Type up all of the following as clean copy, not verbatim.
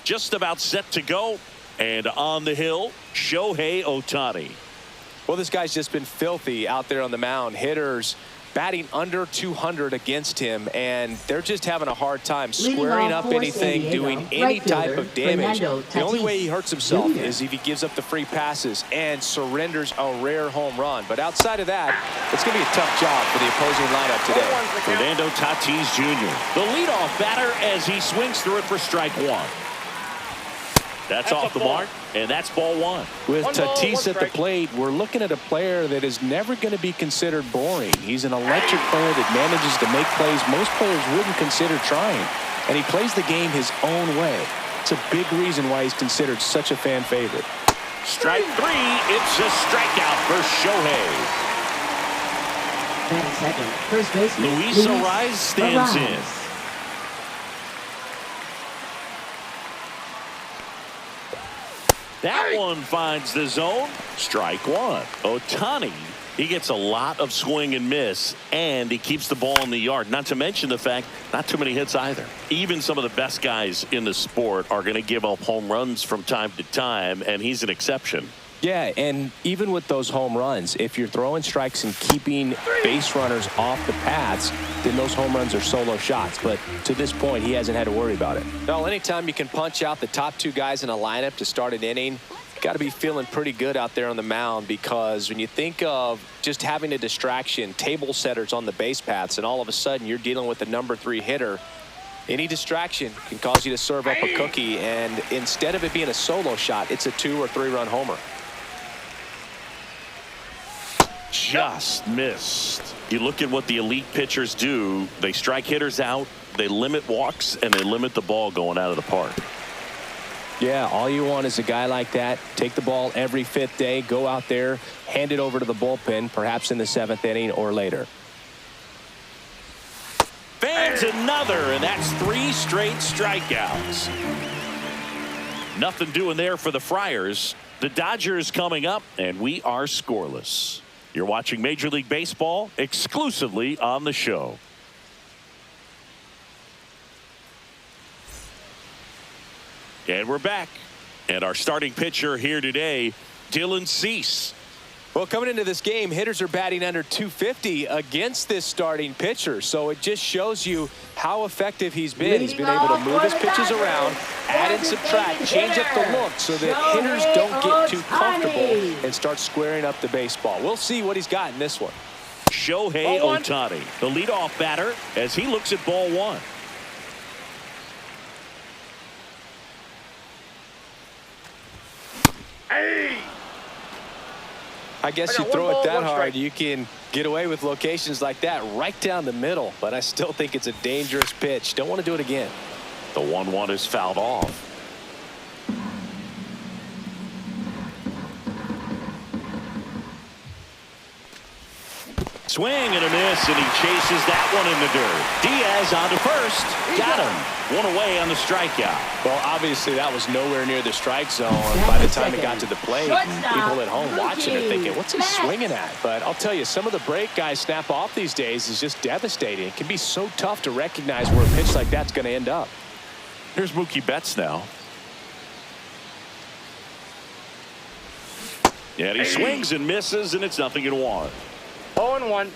Just about set to go. And on the hill, Shohei Ohtani. Well, this guy's just been filthy out there on the mound. Hitters batting under 200 against him, and they're just having a hard time squaring up anything, doing any type of damage. The only way he hurts himself is if he gives up the free passes and surrenders a rare home run. But outside of that, it's going to be a tough job for the opposing lineup today. Fernando Tatis Jr., the leadoff batter as he swings through it for strike one. That's off the mark, and that's ball one. With Tatis at the plate, we're looking at a player that is never going to be considered boring. He's an electric player that manages to make plays most players wouldn't consider trying, and he plays the game his own way. It's a big reason why he's considered such a fan favorite. Strike three, it's a strikeout for Shohei. Luis Arraez stands in. That one finds the zone. Strike one. Ohtani, he gets a lot of swing and miss, and he keeps the ball in the yard. Not to mention the fact, not too many hits either. Even some of the best guys in the sport are going to give up home runs from time to time, and he's an exception. Yeah, and even with those home runs, if you're throwing strikes and keeping base runners off the paths, then those home runs are solo shots. But to this point, he hasn't had to worry about it. No, anytime you can punch out the top two guys in a lineup to start an inning, got to be feeling pretty good out there on the mound, because when you think of just having a distraction, table setters on the base paths, and all of a sudden you're dealing with the number 3 hitter, any distraction can cause you to serve up a cookie, and instead of it being a solo shot, it's a 2 or 3 run homer. Just missed. You look at what the elite pitchers do. They strike hitters out, they limit walks, and they limit the ball going out of the park. Yeah, all you want is a guy like that. Take the ball every 5th day, go out there, hand it over to the bullpen, perhaps in the 7th inning or later. Fans another, and that's 3 straight strikeouts. Nothing doing there for the Friars. The Dodgers coming up, and we are scoreless. You're watching Major League Baseball exclusively on the show. And we're back. And our starting pitcher here today, Dylan Cease. Well, coming into this game, hitters are batting under 250 against this starting pitcher. So it just shows you how effective he's been. He's been able to move his pitches around, add and subtract, change up the look so that hitters don't get too comfortable and start squaring up the baseball. We'll see what he's got in this one. Shohei Ohtani, the leadoff batter, as he looks at ball one. Hey! I guess you throw it that hard, you can get away with locations like that right down the middle. But I still think it's a dangerous pitch. Don't want to do it again. The 1-1 is fouled off. Swing and a miss, and he chases that one in the dirt. Diaz on to first. Got him. 1 away on the strikeout. Well, obviously that was nowhere near the strike zone by the time it got to the plate. People at home watching are thinking, what's he swinging at? But I'll tell you, some of the break guys snap off these days is just devastating. It can be so tough to recognize where a pitch like that's going to end up. Here's Mookie Betts now. And he swings and misses, and it's 0-1. 0-1.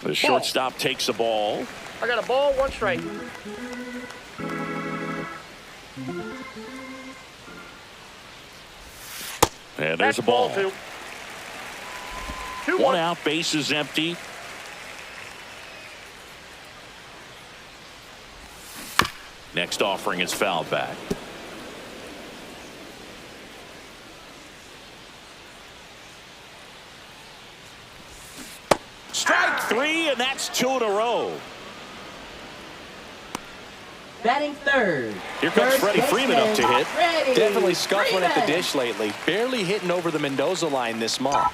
The shortstop takes a ball. I got a ball, 1 strike. And there's a ball. 2. 1 out, base is empty. Next offering is fouled back. Strike 3, and that's 2 in a row. Batting third. Here comes Freddie Freeman up to hit. Definitely scuffling at the dish lately. Barely hitting over the Mendoza line this month.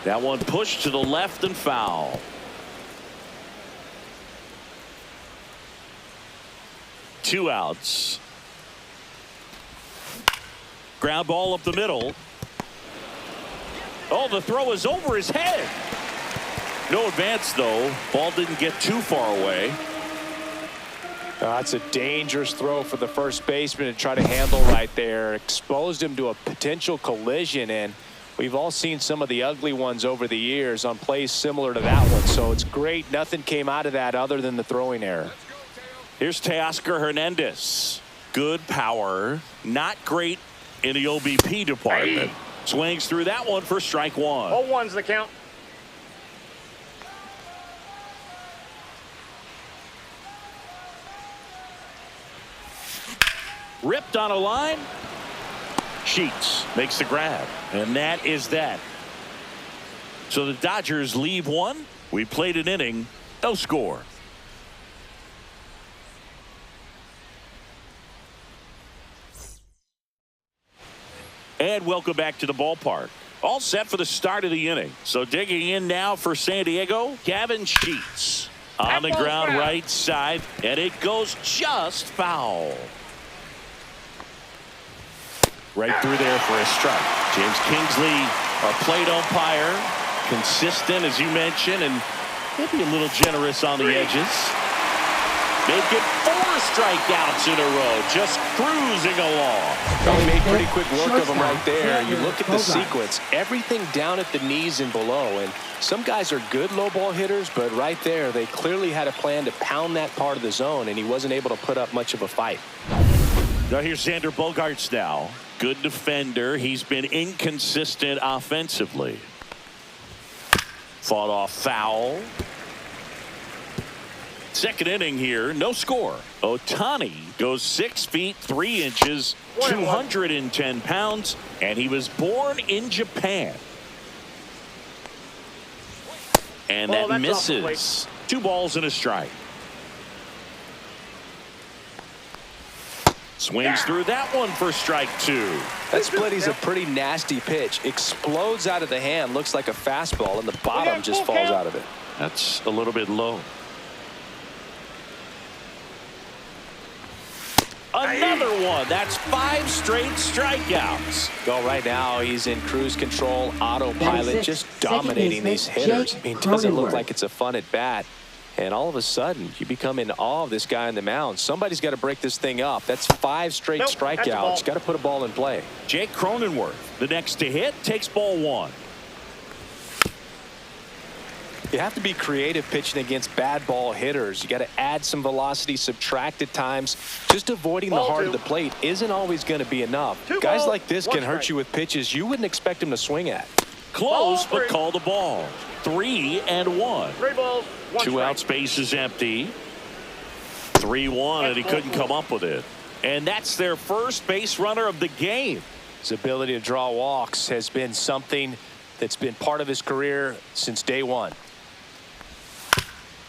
That one pushed to the left and foul. 2 outs. Ground ball up the middle. Oh, the throw is over his head. No advance, though. Ball didn't get too far away. That's a dangerous throw for the first baseman to try to handle right there. Exposed him to a potential collision, and we've all seen some of the ugly ones over the years on plays similar to that one. So it's great. Nothing came out of that other than the throwing error. Here's Teoscar Hernandez. Good power. Not great in the OBP department. Swings through that one for strike one. 0-1's the count. Ripped on a line. Sheets makes the grab. And that is that. So the Dodgers leave one. We played an inning. No score. And welcome back to the ballpark. All set for the start of the inning. So digging in now for San Diego, Gavin Sheets. On the ground right side. And it goes just foul. Right through there for a strike. James Kingsley, our plate umpire. Consistent, as you mentioned, and maybe a little generous on the edges. Make it 4 strikeouts in a row, just cruising along. He made pretty quick work of him right there. You look at the sequence, everything down at the knees and below, and some guys are good low ball hitters, but right there they clearly had a plan to pound that part of the zone, and he wasn't able to put up much of a fight. Now here's Xander Bogaerts now. Good defender. He's been inconsistent offensively. Fought off foul. Second inning here, no score. Ohtani goes 6 feet 3 inches, 210 pounds, and he was born in Japan. And that misses. 2 balls and a strike. Swings through that one for strike 2. That splitty's a pretty nasty pitch. Explodes out of the hand, looks like a fastball, and the bottom just falls out of it. That's a little bit low. Another one. That's 5 straight strikeouts. Well, right now he's in cruise control, autopilot, just dominating these hitters. I mean, it doesn't look like it's a fun at bat. And all of a sudden, you become in awe of this guy on the mound. Somebody's got to break this thing up. That's 5 straight strikeouts. Got to put a ball in play. Jake Cronenworth, the next to hit, takes ball 1. You have to be creative pitching against bad ball hitters. You got to add some velocity, subtract at times. Just avoiding the heart of the plate isn't always going to be enough. Guys like this can hurt you with pitches you wouldn't expect him to swing at. Close, but called a ball. 3-1. 3 balls, 1 2 strike. out, space is empty. 3-1, and he couldn't come up with it. And that's their first base runner of the game. His ability to draw walks has been something that's been part of his career since day one.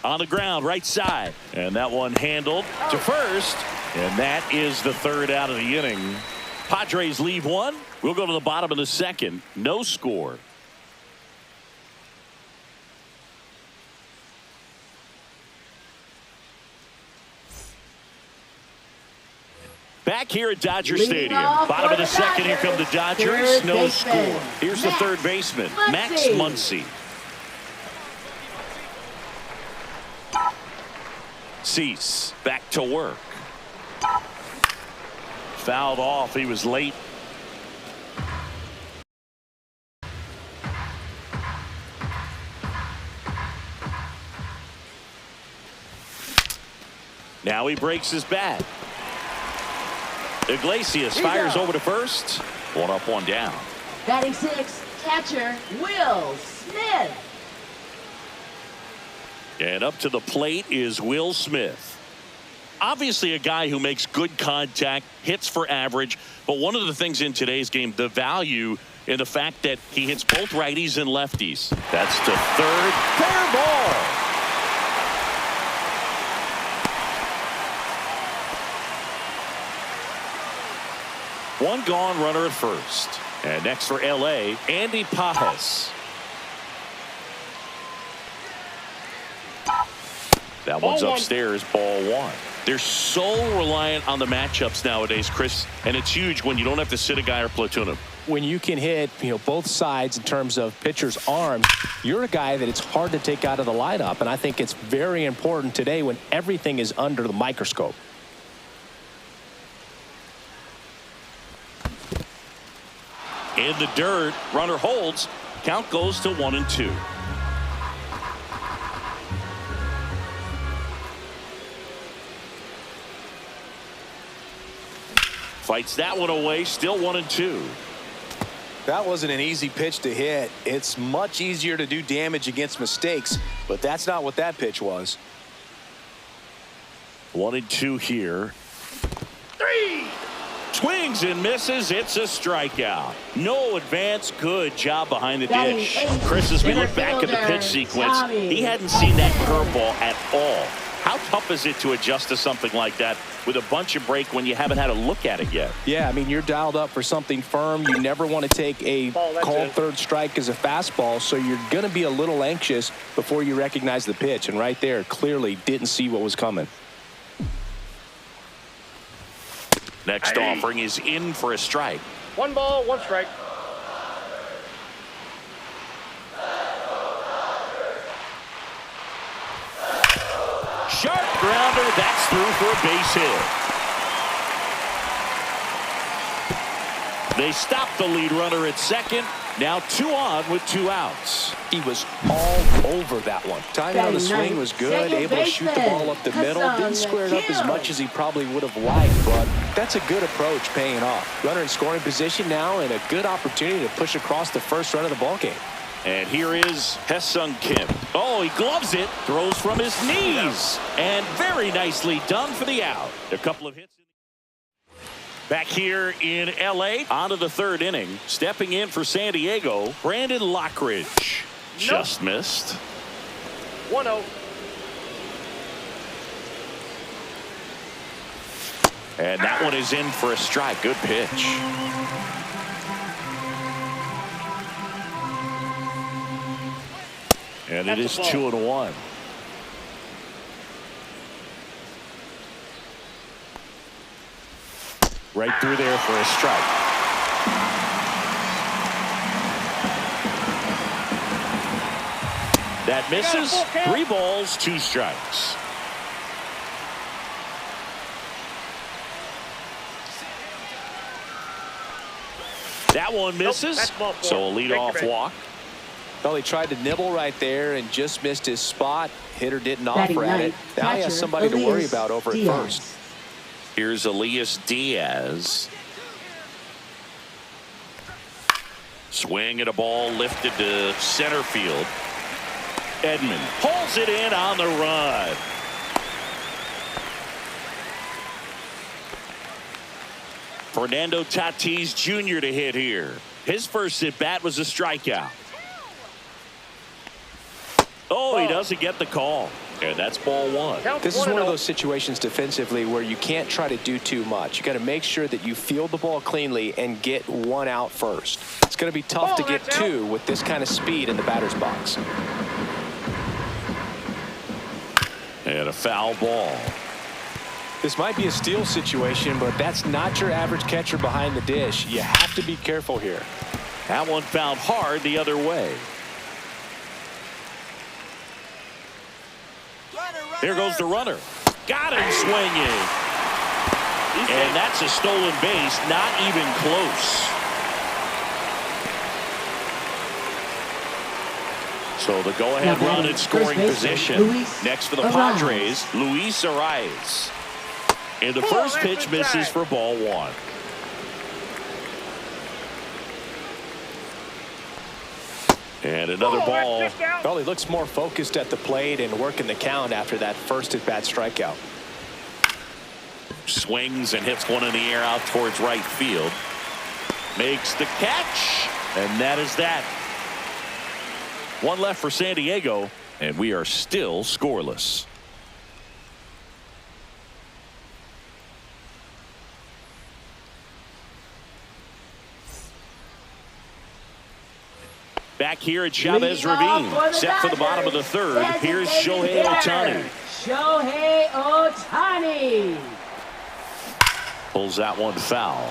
On the ground, right side. And that one handled to first. And that is the 3rd out of the inning. Padres leave 1. We'll go to the bottom of the 2nd. No score. Back here at Dodger Stadium. Bottom of the 2nd. Here come the Dodgers. No score. Here's the 3rd baseman, Max Muncy. Cease back to work. Fouled off. He was late. Now he breaks his bat. Iglesias fires over to first. 1 up, 1 down. Batting 6, catcher Will Smith. And up to the plate is Will Smith. Obviously a guy who makes good contact, hits for average, but one of the things in today's game, the value in the fact that he hits both righties and lefties. That's to third. Fair ball. One gone, runner at first. And next for LA, Andy Pajas. That one's upstairs, ball 1. They're so reliant on the matchups nowadays, Chris, and it's huge when you don't have to sit a guy or platoon him. when you can hit, both sides in terms of pitcher's arms, you're a guy that it's hard to take out of the lineup. And I think it's very important today when everything is under the microscope. In the dirt, runner holds. Count goes to 1-2. Fights that one away, still 1-2. That wasn't an easy pitch to hit. It's much easier to do damage against mistakes, but that's not what that pitch was. 1-2 here. 3. Swings and misses. It's a strikeout. No advance. Good job behind the dish. Chris, as we look back at the pitch sequence, he hadn't seen that curveball at all. How tough is it to adjust to something like that with a bunch of break when you haven't had a look at it yet? Yeah, I mean, you're dialed up for something firm. You never want to take a called third strike as a fastball, so you're going to be a little anxious before you recognize the pitch. And right there, clearly didn't see what was coming. Next offering is in for a strike. 1 ball, 1 strike. Sharp grounder. That's through for a base hit. They stop the lead runner at second. Now 2 on with 2 outs. He was all over that one. Timing on the swing was good, able to shoot the ball up the middle. Didn't square it up as much as he probably would have liked, but that's a good approach paying off. Runner in scoring position now and a good opportunity to push across the first run of the ballgame. And here is Hae-Sung Kim. Oh, he gloves it, throws from his knees, and very nicely done for the out. A couple of hits. Back here in L.A., on to the 3rd inning. Stepping in for San Diego, Brandon Lockridge. Just missed. 1-0. And that one is in for a strike. Good pitch. And it is 2-1. Right through there for a strike. That misses. 3 balls, 2 strikes. That one misses. So a leadoff walk. Well, he tried to nibble right there and just missed his spot. Hitter didn't offer at it. Now he has somebody to worry about over at first. Here's Elias Diaz. Swing at a ball lifted to center field. Edman pulls it in on the run. Fernando Tatis Jr. to hit here. His first at bat was a strikeout. Oh, he doesn't get the call. And that's ball 1. This is one of those situations defensively where you can't try to do too much. You got to make sure that you field the ball cleanly and get 1 out first. It's going to be tough to get 2 with this kind of speed in the batter's box. And a foul ball. This might be a steal situation, but that's not your average catcher behind the dish. You have to be careful here. That one fouled hard the other way. Here goes the runner. Got him swinging. And that's a stolen base, not even close. So the go-ahead run in scoring position. Next for the Padres, Luis Arias. And the first pitch misses for ball 1. And another ball. Well, he looks more focused at the plate and working the count after that first at-bat strikeout. Swings and hits one in the air out towards right field. Makes the catch. And that is that. 1 left for San Diego, and we are still scoreless. Back here at Chavez Ravine, set for the bottom of the 3rd. Here's Shohei Ohtani. Shohei Ohtani. Pulls that one foul.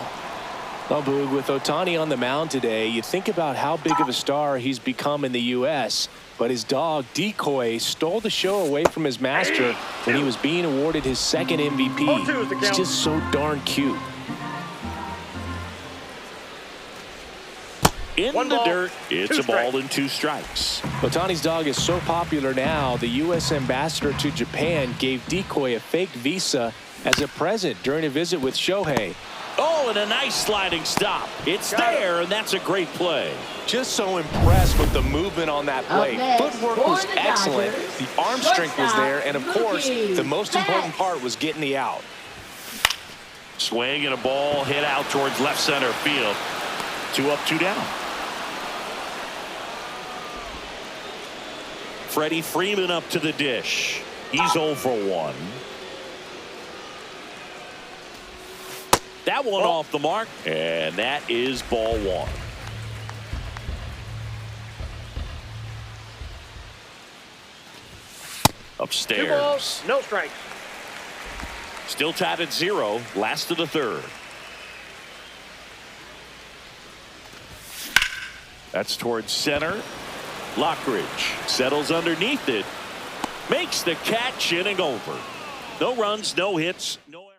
Well, Boog, with Ohtani on the mound today, you think about how big of a star he's become in the U.S., but his dog, Decoy, stole the show away from his master when he was being awarded his second MVP. He's just so darn cute. In the dirt, it's a ball and 2 strikes. Ohtani's dog is so popular now, the U.S. ambassador to Japan gave Decoy a fake visa as a present during a visit with Shohei. Oh, and a nice sliding stop. It's there, and that's a great play. Just so impressed with the movement on that play. Footwork was excellent. The arm strength was there, and of course, the most important part was getting the out. Swing and a ball hit out towards left center field. 2 up, 2 down. Freddie Freeman up to the dish. He's 0 for 1. That one off the mark, and that is ball 1. Upstairs. 2 balls, no strikes. Still tied at 0, last of the 3rd. That's towards center. Lockridge settles underneath it. Makes the catch, inning over. No runs, no hits, no errors.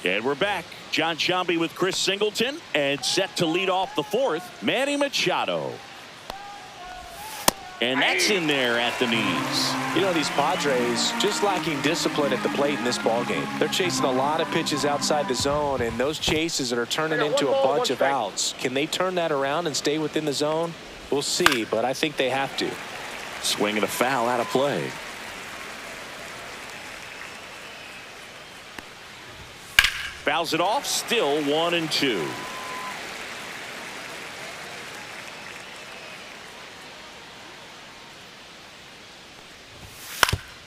And we're back. John Sciambi with Chris Singleton, and set to lead off the 4th, Manny Machado. And that's in there at the knees. You know, these Padres just lacking discipline at the plate in this ballgame. They're chasing a lot of pitches outside the zone, and those chases are turning into a bunch of outs. Can they turn that around and stay within the zone? We'll see, but I think they have to. Swing and a foul out of play. Fouls it off, still 1 and 2.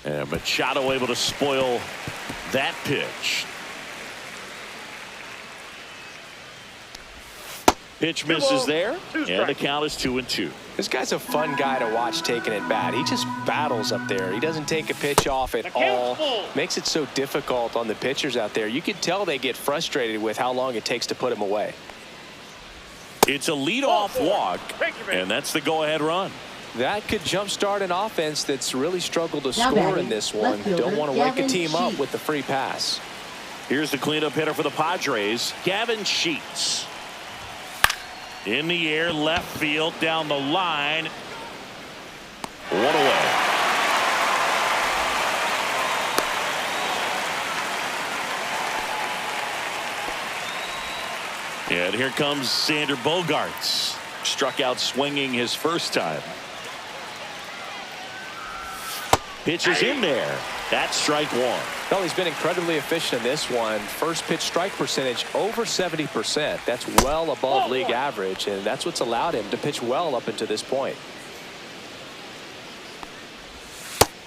And Machado able to spoil that pitch. Pitch misses there, and the count is 2 and 2. This guy's a fun guy to watch taking at bat. He just battles up there. He doesn't take a pitch off at all. Makes it so difficult on the pitchers out there. You can tell they get frustrated with how long it takes to put him away. It's a leadoff walk, and that's the go-ahead run. That could jumpstart an offense that's really struggled to score in this one. Don't want to wake a team up with the free pass. Here's the cleanup hitter for the Padres, Gavin Sheets. In the air, left field, down the line. 1 away. And here comes Xander Bogaerts. Struck out swinging his first time. Pitch is in there. That's strike 1. Well, he's been incredibly efficient in this one. First pitch strike percentage over 70%. That's well above league average, and that's what's allowed him to pitch well up until this point.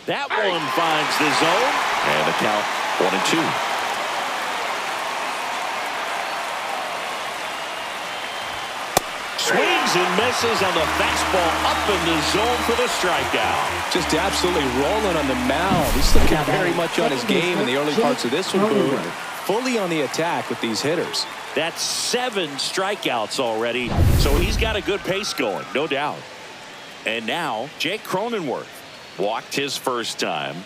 That one finds the zone, and the count 1 and 2. Swings and misses on the fastball up in the zone for the strikeout. Just absolutely rolling on the mound. He's looking very much on his game in the early parts of this one, Boo. Fully on the attack with these hitters. That's 7 strikeouts already, so he's got a good pace going, no doubt. And now, Jake Cronenworth walked his first time.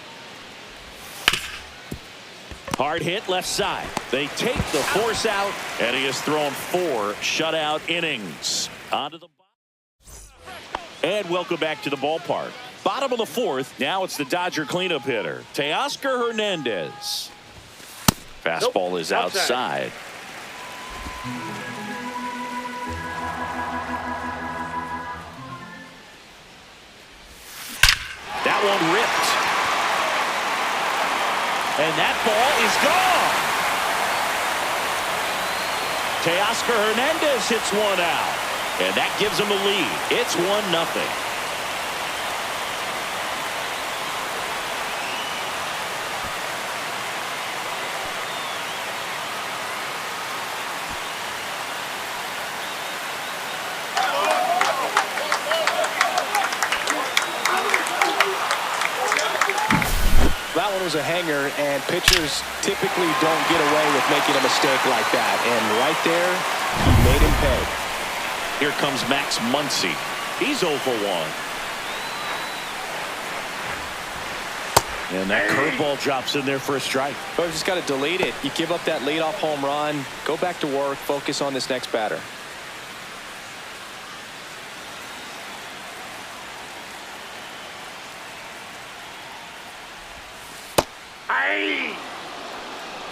Hard hit left side. They take the force out, and he has thrown 4 shutout innings. Onto the and welcome back to the ballpark. Bottom of the 4th. Now it's the Dodger cleanup hitter, Teoscar Hernandez. Fastball is outside. That one ripped. And that ball is gone. Teoscar Hernandez hits one out. And that gives him a lead. It's 1-0. one was a hanger, and pitchers typically don't get away with making a mistake like that. And right there, he made him pay. Here comes Max Muncy. He's 0 for 1. And that curveball drops in there for a strike. But you just got to delete it. You give up that leadoff home run, go back to work, focus on this next batter.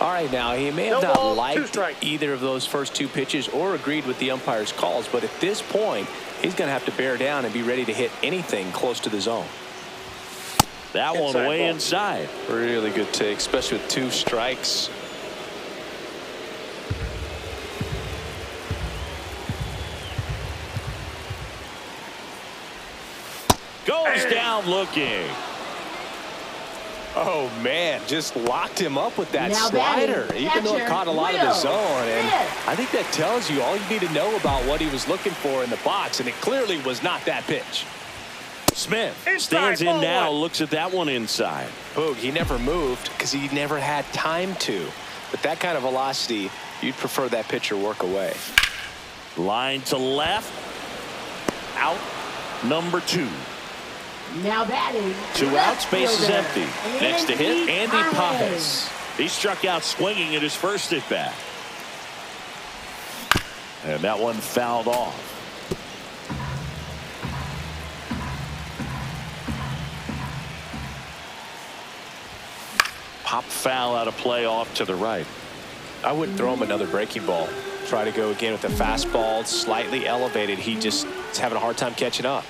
All right, now, he may have not liked either of those first two pitches or agreed with the umpire's calls, but at this point, he's going to have to bear down and be ready to hit anything close to the zone. That one way inside. Really good take, especially with 2 strikes. Goes down looking. Oh, man, just locked him up with that Now slider, batting, even though it caught a lot of the Will zone. And Smith. I think that tells you all you need to know about what he was looking for in the box, and it clearly was not that pitch. Smith Inside, stands in ball now, one. looks at that one inside. Boog, he never moved because he never had time to. But that kind of velocity, you'd prefer that pitcher work away. Line to left. Out number 2. Now batting. 2 outs, base is fielder, empty. Next to hit, Andy Padres. Padres. He struck out swinging in his first at bat. And that one fouled off. Pop foul out of play off to the right. I wouldn't throw him another breaking ball. Try to go again with the fastball, slightly elevated. He just is having a hard time catching up.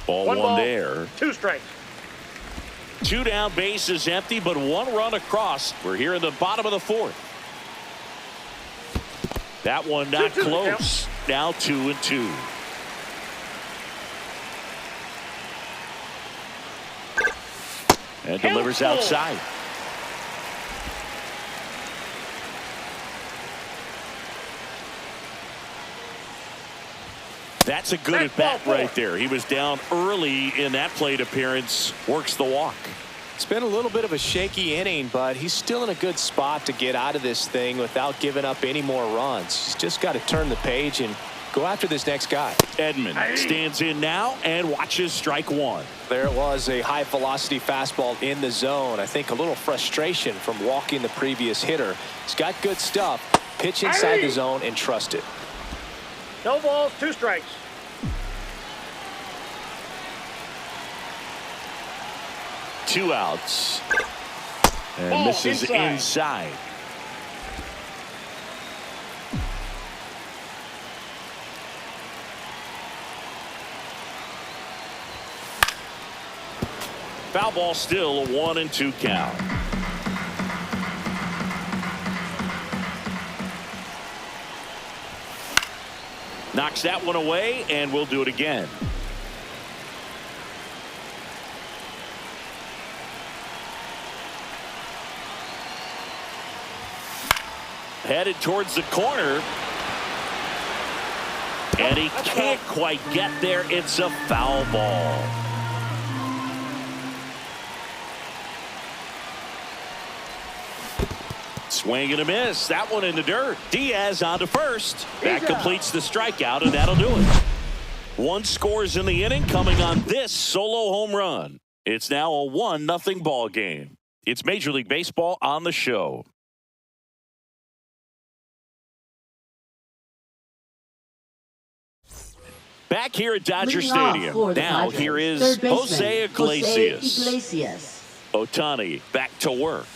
Ball one there. 2 strikes. 2 down, base is empty, but 1 run across. We're here in the bottom of the 4th. That one not 2-2 close. Now 2-2. And delivers outside. That's a good at bat right there. He was down early in that plate appearance. Works the walk. It's been a little bit of a shaky inning, but he's still in a good spot to get out of this thing without giving up any more runs. He's just got to turn the page and go after this next guy. Edman stands in now and watches strike 1. There it was, a high velocity fastball in the zone. I think a little frustration from walking the previous hitter. He's got good stuff. Pitch inside the zone and trust it. No balls, 2 strikes. Two outs. And Ball misses inside. Foul ball, still a 1-2 count. Knocks that one away, and we'll do it again. Headed towards the corner. And he can't quite get there. It's a foul ball. Swing and a miss. That one in the dirt. Diaz on to first. That completes the strikeout, and that'll do it. 1 scores in the inning, coming on this solo home run. It's now a 1-0 ball game. It's Major League Baseball on the show. Back here at Dodger Stadium. Now here is Jose Iglesias. Ohtani back to work.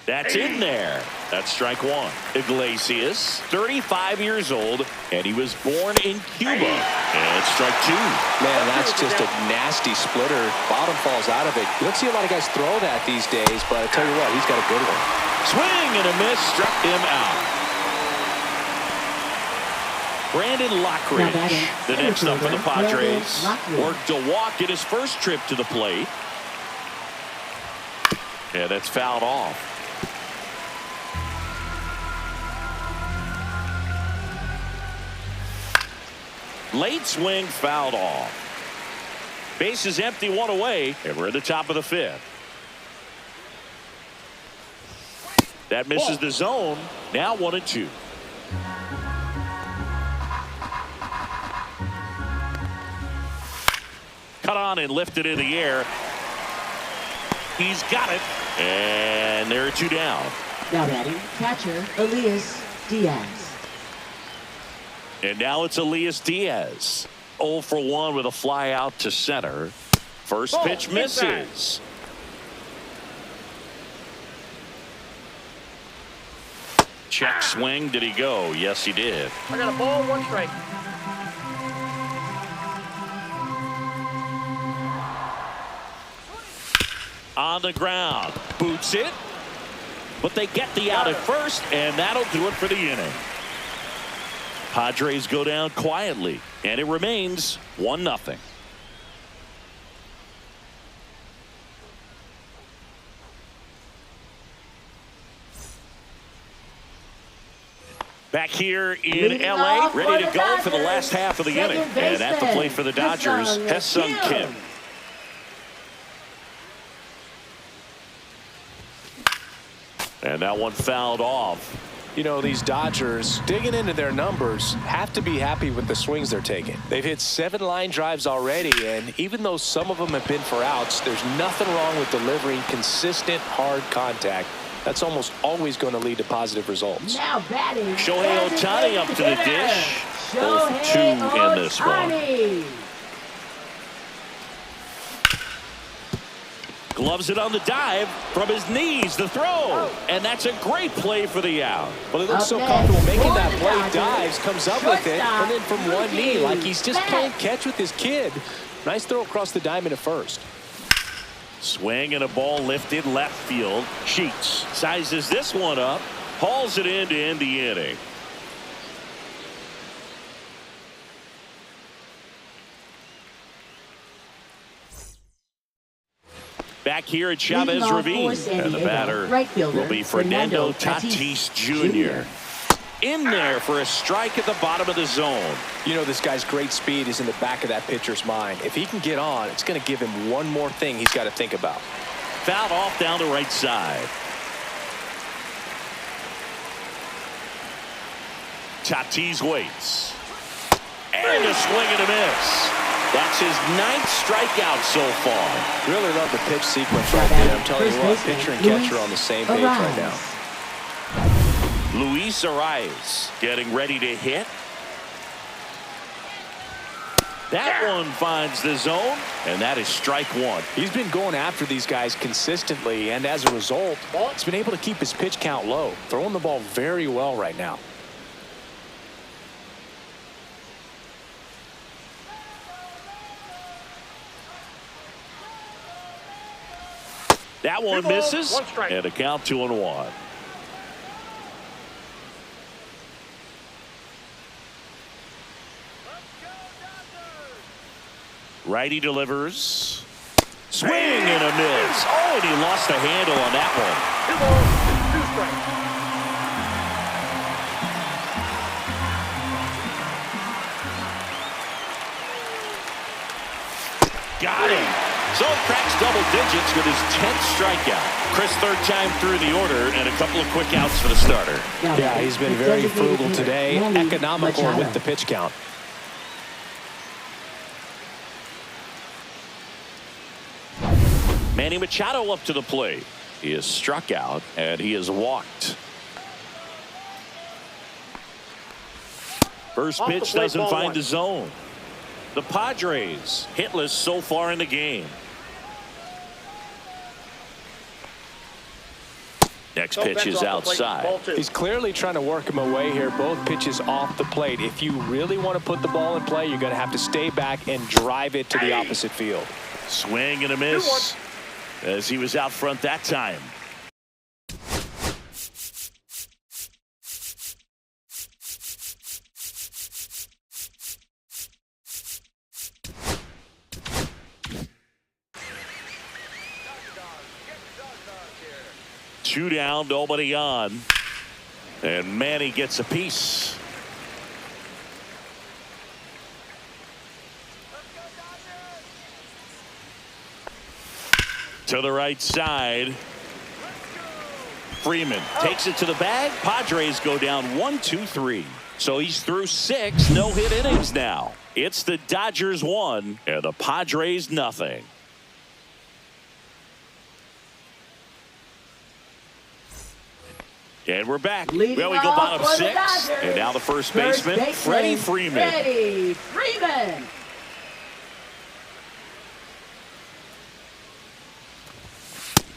That's in there. That's strike 1. Iglesias, 35 years old, and he was born in Cuba. And it's strike 2. Man, that's just a nasty splitter. Bottom falls out of it. You don't see a lot of guys throw that these days, but I tell you what, he's got a good one. Swing and a miss, struck him out. Brandon Lockridge, the next up for the Padres, worked a walk in his first trip to the plate. Yeah, that's fouled off. Late swing, fouled off. Base is empty, 1 away, and we're at the top of the 5th. That misses the zone. Now 1-2. Cut on and lifted in the air. He's got it. And there are 2 down. Now batting, catcher, Elias Diaz. And now it's Elias Diaz. 0 for 1 with a fly out to center. First pitch misses. Check swing. Did he go? Yes, he did. I got a ball, 1 strike. On the ground. Boots it. But they get the out at first, and that'll do it for the inning. Padres go down quietly, and it remains 1-0. Back here in L.A., ready to go for the last half of the inning. And at the plate for the Dodgers, Ha-Seong Kim. And that one fouled off. You know, these Dodgers, digging into their numbers, have to be happy with the swings they're taking. They've hit 7 line drives already, and even though some of them have been for outs, there's nothing wrong with delivering consistent, hard contact. That's almost always going to lead to positive results. Now batting, Shohei Ohtani up to the dish. Both 2 in this one. Gloves it on the dive from his knees, the throw. And that's a great play for the out. Well, he looks so comfortable making that play, dives, comes up with it, and then from one knee, like he's just playing catch with his kid. Nice throw across the diamond at first. Swing and a ball lifted left field. Sheets sizes this one up, hauls it in to end the inning. Back here at Chavez Ravine, and the batter will be Fernando Tatis Jr. In there for a strike at the bottom of the zone. You know, this guy's great speed is in the back of that pitcher's mind. If he can get on, it's going to give him one more thing he's got to think about. Fouled off down the right side. Tatis waits. And a swing and a miss. That's his 9th strikeout so far. Really love the pitch sequence right there. I'm telling you what, pitcher and catcher on the same page right now. Luis Arias getting ready to hit. That one finds the zone, and that is strike 1. He's been going after these guys consistently, and as a result, he's been able to keep his pitch count low, throwing the ball very well right now. That one misses, and a count 2-1. Righty delivers. Swing and a miss. Oh, and he lost the handle on that one. Got him. So cracks double digits with his 10th strikeout. Chris, 3rd time through the order, and a couple of quick outs for the starter. Yeah, he's been very frugal today, economical with the pitch count. Manny Machado up to the plate. He is struck out, and he is walked. First pitch doesn't find the zone. The Padres hitless so far in the game. Next pitch is outside. He's clearly trying to work him away here. Both pitches off the plate. If you really want to put the ball in play, you're going to have to stay back and drive it to the opposite field. Swing and a miss as he was out front that time. Two down, nobody on. And Manny gets a piece. To the right side. Freeman takes it to the bag. Padres go down 1-2-3. So he's through 6 no-hit innings now. It's the Dodgers 1 and the Padres nothing. And we're back. Leading Well, we go bottom off for the 6. Dodgers. And now the first baseman, Freddie Freeman. Freddie Freeman.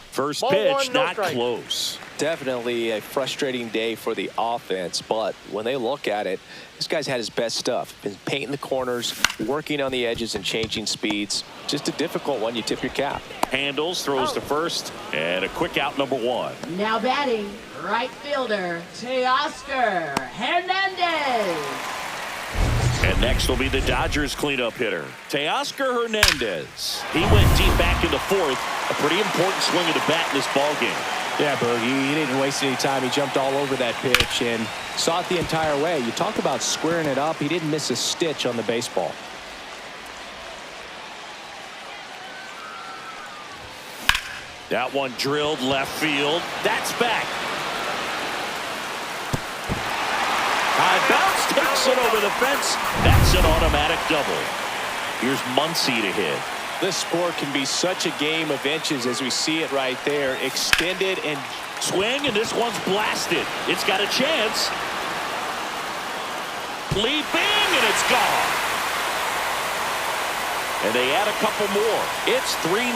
First Ball pitch, one, no not strike. close. Definitely a frustrating day for the offense, but when they look at it, this guy's had his best stuff. Been painting the corners, working on the edges and changing speeds. Just a difficult one. You tip your cap. Handles, throws to first, and a quick out number 1. Now batting, right fielder, Teoscar Hernandez. And next will be the Dodgers cleanup hitter, Teoscar Hernandez. He went deep back in the 4th. A pretty important swing of the bat in this ball game. Yeah, Boogie, he didn't waste any time. He jumped all over that pitch and saw it the entire way. You talk about squaring it up. He didn't miss a stitch on the baseball. That one drilled left field. That's back. High bounce takes it over the fence. That's an automatic double. Here's Muncy to hit. This sport can be such a game of inches as we see it right there. Extended and Swing, and this one's blasted. It's got a chance. Leaping, and it's gone. And they add a couple more. It's 3-0.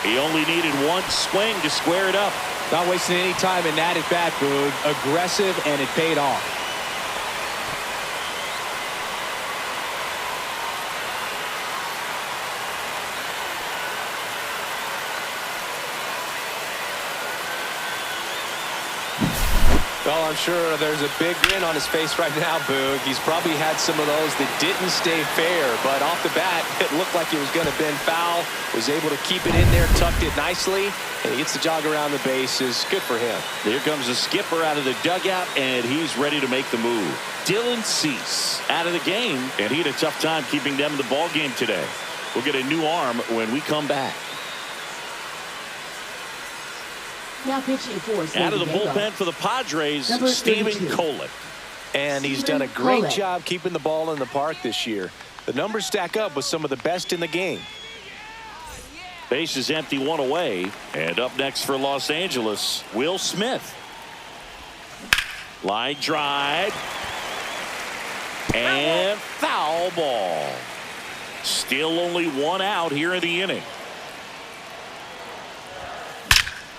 He only needed one swing to square it up. not wasting any time in that at bat, Boog. Aggressive, and it paid off. Well, I'm sure there's a big grin on his face right now, Boog. He's probably had some of those that didn't stay fair, but off the bat, it looked like it was going to bend foul. Was able to keep it in there, tucked it nicely, and he gets the jog around the bases. Good for him. Here comes the skipper out of the dugout, and he's ready to make the move. Dylan Cease out of the game, and he had a tough time keeping them in the ball game today. We'll get a new arm when we come back. Now pitching for Out of the bullpen for the Padres, Steven Kolick. And he's done a great job keeping the ball in the park this year. The numbers stack up with some of the best in the game. Base is empty, one away. And up next for Los Angeles, Will Smith. Line drive. And foul ball. Still only one out here in the inning.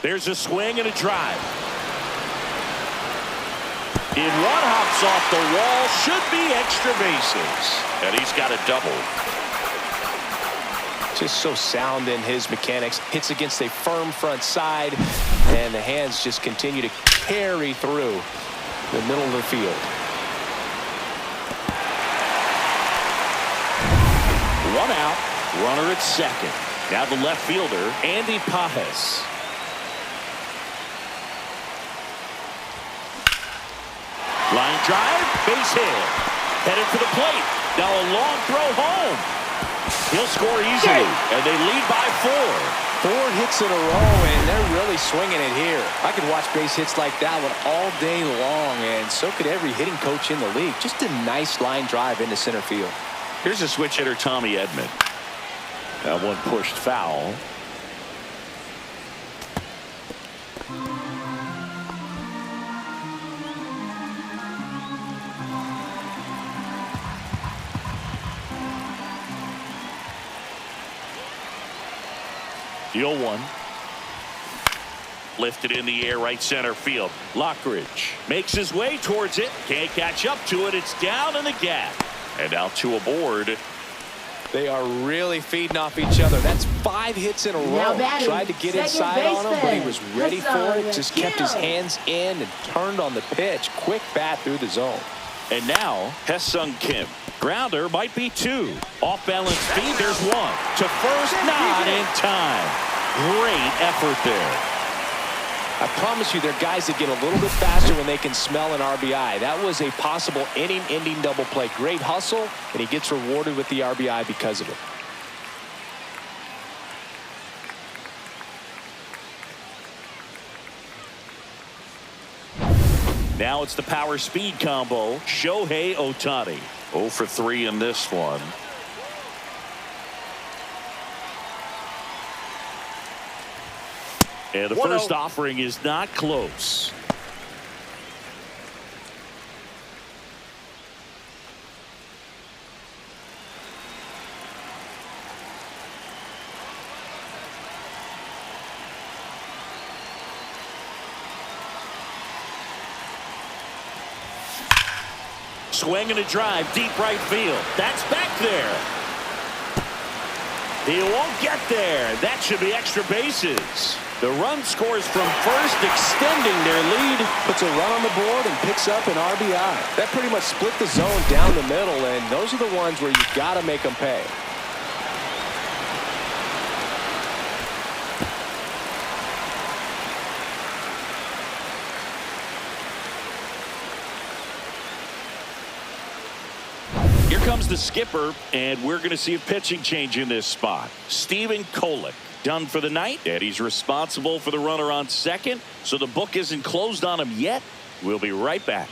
There's a swing and a drive. In one, hops off the wall, should be extra bases. And he's got a double. Just so sound in his mechanics. Hits against a firm front side, and the hands just continue to carry through the middle of the field. One out, runner at second. Now the left fielder, Andy Pajes. Line drive, base hit. Headed for the plate. Now a long throw home. He'll score easily, and they lead by 4. 4 hits in a row, and they're really swinging it here. I could watch base hits like that one all day long, and so could every hitting coach in the league. Just a nice line drive into center field. Here's a switch hitter, Tommy Edman. That one pushed foul. The 0-1. Lifted in the air, right center field. Lockridge makes his way towards it. Can't catch up to it. It's down in the gap. And now 2 aboard. They are really feeding off each other. That's 5 hits in a row. Tried to get inside on him, but he was ready for it. Just kept his hands in and turned on the pitch. Quick bat through the zone. And now, Hesung Kim. Grounder might be 2. Off balance speed, there's 1. To first, not in time. Great effort there. I promise you, there are guys that get a little bit faster when they can smell an RBI. That was a possible inning-ending double play. Great hustle, and he gets rewarded with the RBI because of it. Now it's the power speed combo. Shohei Ohtani. 0 for 3 in this one. And the first offering is not close. Swing and a drive, deep right field. That's back there. He won't get there. That should be extra bases. The run scores from first, extending their lead. Puts a run on the board and picks up an RBI. That pretty much split the zone down the middle, and those are the ones where you got to make them pay. Here comes the skipper, and we're going to see a pitching change in this spot. Steven Kolick done for the night, and he's responsible for the runner on second, so the book isn't closed on him yet. We'll be right back.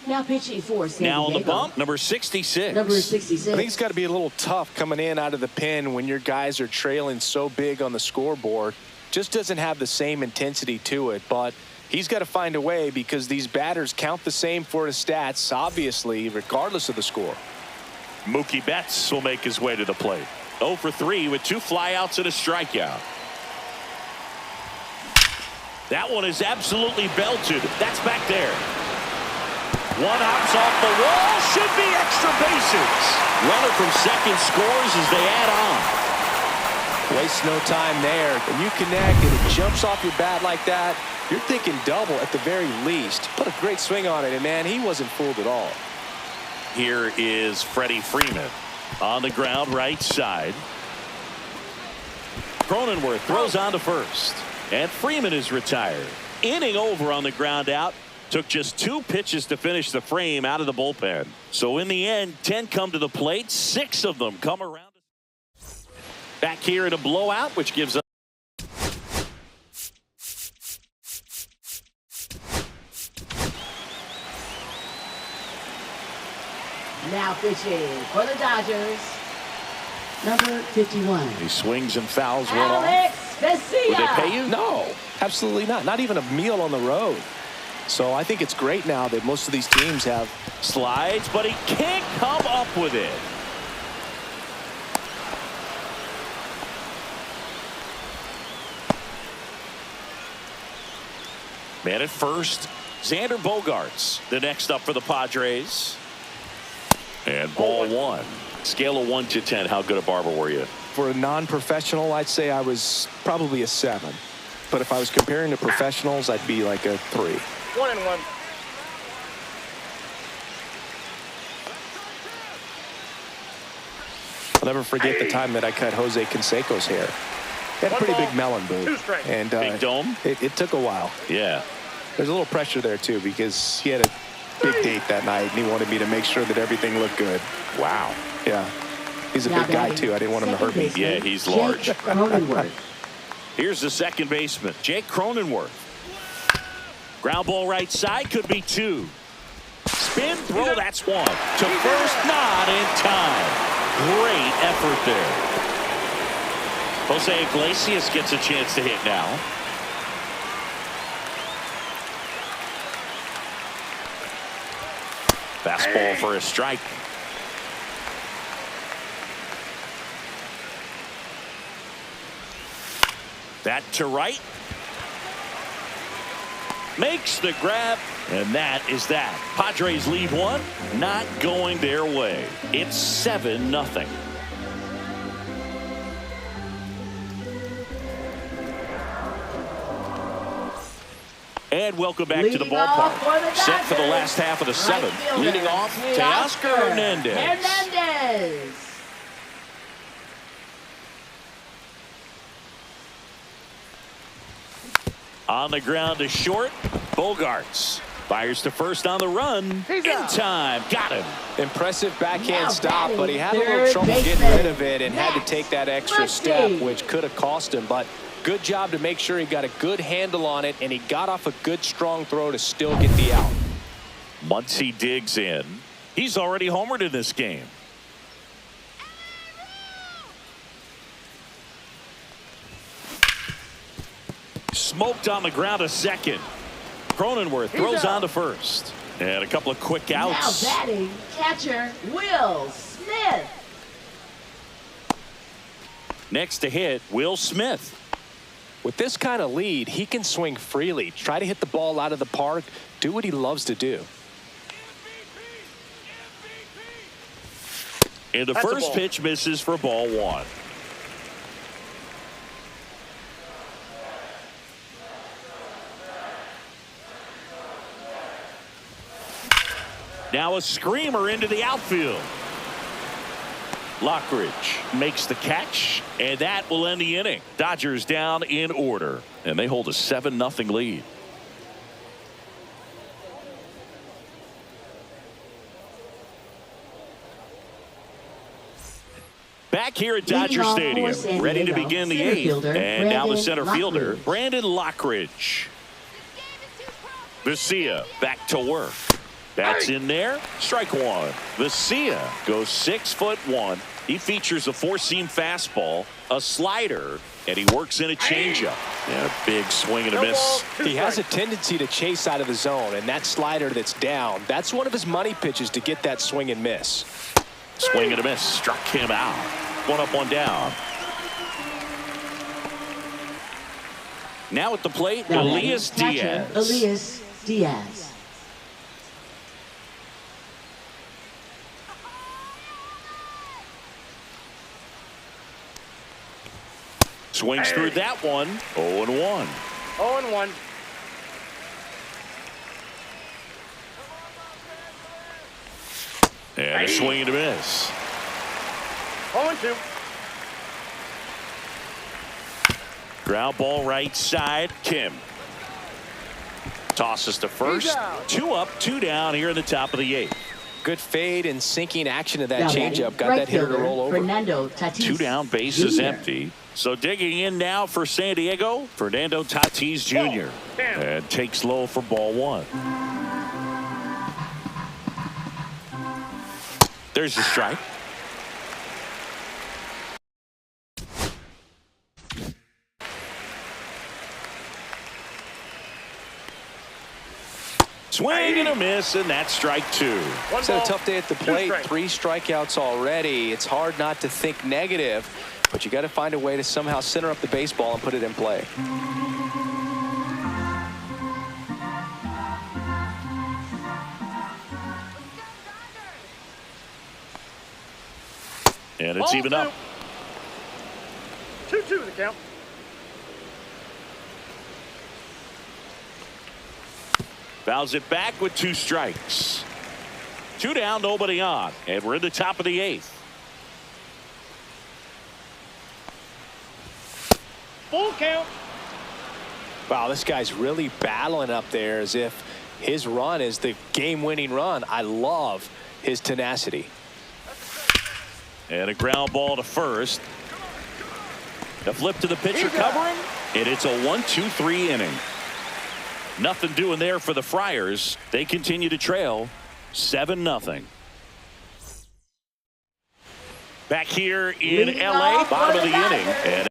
Now pitching for San Now on the Diego. bump, number 66. Number 66. I think it's got to be a little tough coming in out of the pen when your guys are trailing so big on the scoreboard. Just doesn't have the same intensity to it, but he's got to find a way because these batters count the same for his stats, obviously, regardless of the score. Mookie Betts will make his way to the plate. 0 for 3 with 2 flyouts and a strikeout. That one is absolutely belted. That's back there. One hops off the wall. Should be extra bases. Runner from second scores as they add on. Waste no time there. When you connect and it jumps off your bat like that, you're thinking double at the very least. Put a great swing on it, and man, he wasn't fooled at all. Here is Freddie Freeman on the ground right side. Cronenworth throws on to first, and Freeman is retired. Inning over on the ground out. Took just 2 pitches to finish the frame out of the bullpen. So in the end, 10 come to the plate. 6 of them come around. Back here in a blowout, which gives us Now pitching for the Dodgers. Number 51. he swings and fouls one off. Alex Would they Vesia. pay you? No, absolutely not. Not even a meal on the road. So I think it's great now that most of these teams have. Slides, but he can't come up with it. Man at first, Xander Bogaerts, the next up for the Padres. And ball 1. Scale of 1 to 10, how good a barber were you? For a non-professional, I'd say I was probably a 7. But if I was comparing to professionals, I'd be like a 3. 1 and 1. I'll never forget the time that I cut Jose Canseco's hair. He had a pretty big melon, boo. 2 strikes. And Big dome? it took a while. Yeah. There's a little pressure there, too, because he had a big date that night, and he wanted me to make sure that everything looked good. Wow. Yeah. He's a Now big guy, batting too. I didn't want him to hurt me. second Yeah, baseman, he's large. Jake Cronenworth. Here's the second baseman, Jake Cronenworth. Ground ball right side, could be 2. Spin throw, that's 1. To first, not in time. Great effort there. Jose Iglesias gets a chance to hit now. Fastball for a strike. That to right. Makes the grab, and that is that. Padres lead 1, not going their way. It's 7-0. And welcome back to the Leading off for the ballpark. Set for the Dodgers. last half of the 7th. Right fielder, Leading off, Teoscar Hernandez. Hernandez. On the ground to short, Bogaerts. Fires to first on the run. In time. Got him. Impressive backhand Now stop, but he had a batting little trouble third getting baseman. rid of it and had to take that extra Next, step, Rusty. which could have cost him. But good job to make sure he got a good handle on it, and he got off a good, strong throw to still get the out. Once he digs in, he's already homered in this game. Smoked on the ground to second. Cronenworth throws on to first. And a couple of quick outs. Now batting, catcher Will Smith. Next to hit, Will Smith. With this kind of lead, he can swing freely, try to hit the ball out of the park, do what he loves to do. And the first pitch misses for ball one. Now a screamer into the outfield. Lockridge makes the catch, and that will end the inning. Dodgers down in order, and they hold a 7-0 lead. Back here at Dodger Leading off for Stadium, San ready to Diego, begin the center eighth. fielder, And now the Brandon center fielder, Lockridge. Brandon Lockridge. Vesia back to work. That's in there. Strike one. Vesia goes 6'1". He features a four-seam fastball, a slider, and he works in a changeup. And a big swing and a miss. He has a tendency to chase out of the zone, and that slider that's down, that's one of his money pitches to get that swing and miss. Swing and a miss. Struck him out. One up, one down. Now at the plate, Now batting, Elias catcher Diaz. Elias Diaz. Swings through that one. 0-1. 0-1. And a swing and a miss. 0-2. Ground ball right side. Kim tosses to first. 2 up, 2 down here in the top of the 8th. Good fade and sinking action of that Now changeup. batting, Got right that hitter to fielder, roll over. Fernando Tatis 2 down, bases Jr. empty. So digging in now for San Diego, Fernando Tatis Jr. And takes low for ball one. There's the strike. Swing and a miss, and that's strike 2. It's had a tough day at the plate. 3 strikeouts already. It's hard not to think negative, but you got to find a way to somehow center up the baseball and put it in play. And it's even up. 2-2 the count. Fouls it back with 2 strikes. 2 down, nobody on. And we're in the top of the 8th. Full count. Wow, this guy's really battling up there as if his run is the game-winning run. I love his tenacity. And a ground ball to first. The flip to the pitcher covering. And it's a 1-2-3 inning. Nothing doing there for the Friars. They continue to trail 7-0. Back here in Leading LA, off bottom for of the the inning. Dodgers. And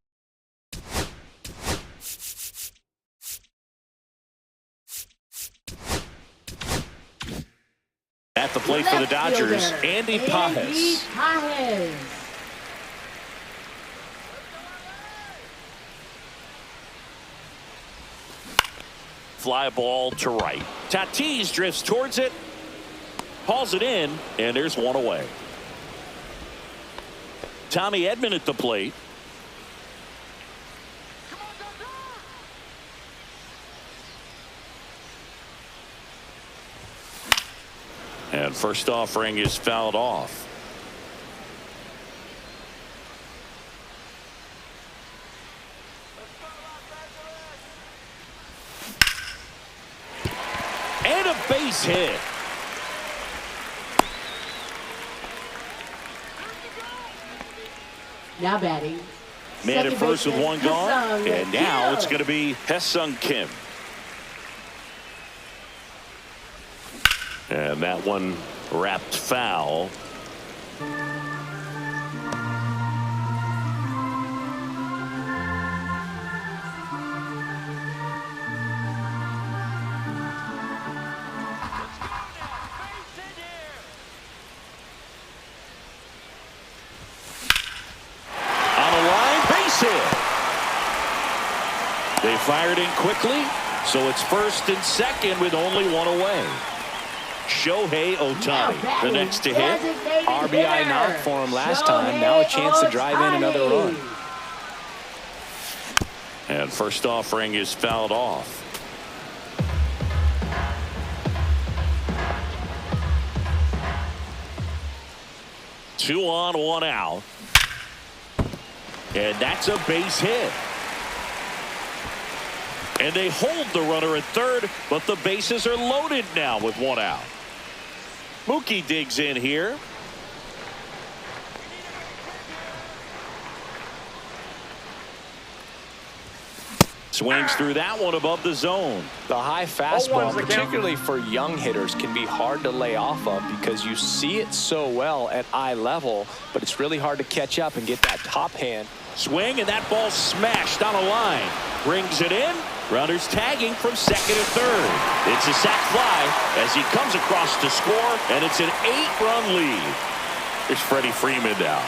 at the plate for the Left Dodgers, fielder, Andy Andy Pajes. Pajes. Fly ball to right. Tatis drifts towards it, hauls it in, and there's one away. Tommy Edman at the plate. And first offering is fouled off. And a base hit. Now batting. Man at first with one gone. And now Kim. it's going to be Haesung Kim. And that one wrapped foul. They fired in quickly, so it's first and second with only one away. Shohei Ohtani, the next to hit. RBI knock for him last time. Now a chance to drive in another run. And first offering is fouled off. Two on, one out. And that's a base hit. And they hold the runner at third, but the bases are loaded now with one out. Mookie digs in here. Swings through that one above the zone. The high fastball, particularly for young hitters, can be hard to lay off of because you see it so well at eye level, but it's really hard to catch up and get that top hand. Swing, and that ball smashed on a line. Brings it in. Runners tagging from second and third. It's a sac fly as he comes across to score, and it's an 8-run lead. There's Freddie Freeman now.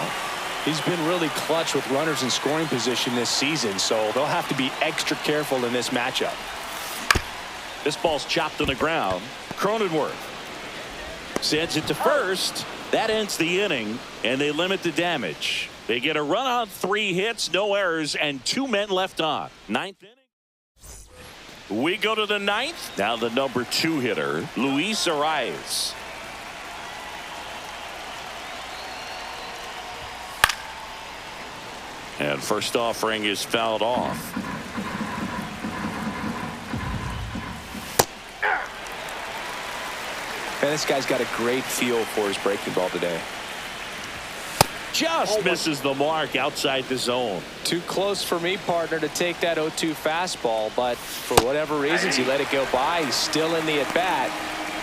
He's been really clutch with runners in scoring position this season, so they'll have to be extra careful in this matchup. This ball's chopped on the ground. Cronenworth sends it to first. That ends the inning, and they limit the damage. They get a run on 3 hits, no errors, and 2 men left on. 9th inning. We go to the 9th. Now the number 2 hitter, Luis Arias. And first offering is fouled off. And this guy's got a great feel for his breaking ball today. Just misses the mark outside the zone. Too close for me, partner, to take that 0-2 fastball, but for whatever reasons, he let it go by. He's still in the at-bat.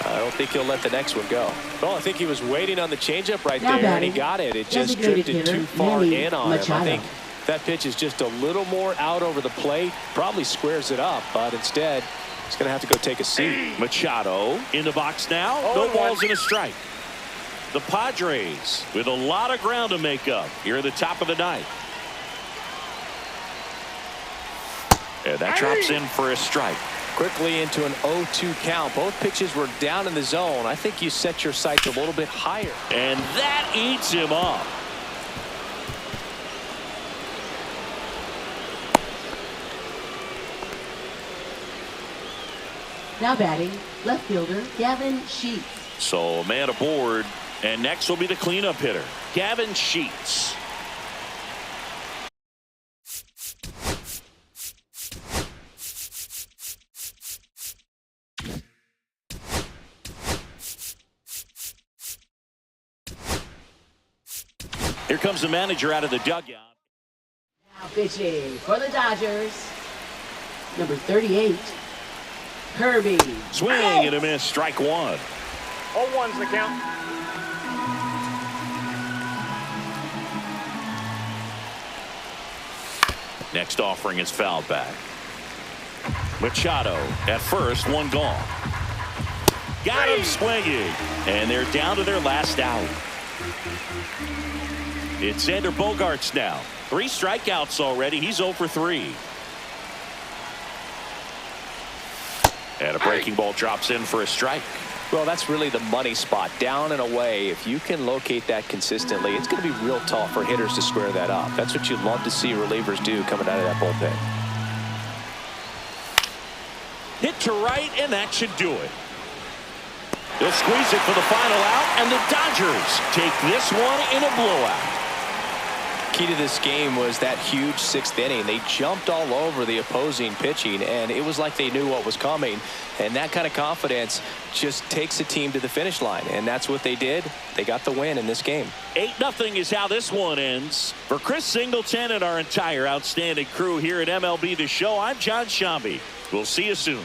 I don't think he'll let the next one go. Well, I think he was waiting on the changeup right there, and he got it. It just drifted too far in on him. I think that pitch is just a little more out over the plate. Probably squares it up, but instead, he's going to have to go take a seat. Machado in the box now. No balls and a strike. The Padres with a lot of ground to make up here at the top of the 9th. And that drops in for a strike. Quickly into an 0-2 count. Both pitches were down in the zone. I think you set your sights a little bit higher. And that eats him up. Now batting, left fielder Gavin Sheets. So a man aboard, and next will be the cleanup hitter, Gavin Sheets. Here comes the manager out of the dugout. Now pitching for the Dodgers, number 38, Kirby. Swing and a miss, strike 1. 0-1's the count. Next offering is fouled back. Machado at first, one gone. Got him swinging, and they're down to their last out. It's Xander Bogaerts now. 3 strikeouts already. He's 0 for 3. And a breaking ball drops in for a strike. Well, that's really the money spot, down and away. If you can locate that consistently, it's going to be real tough for hitters to square that up. That's what you'd love to see relievers do coming out of that bullpen. Hit to right, and that should do it. He'll squeeze it for the final out, and the Dodgers take this one in a blowout. Key to this game was that huge 6th inning. They jumped all over the opposing pitching, and it was like they knew what was coming. And that kind of confidence just takes a team to the finish line, and that's what they did. They got the win in this game. 8-0 is how this one ends. For Chris Singleton and our entire outstanding crew here at MLB The Show, I'm John Shambi. We'll see you soon.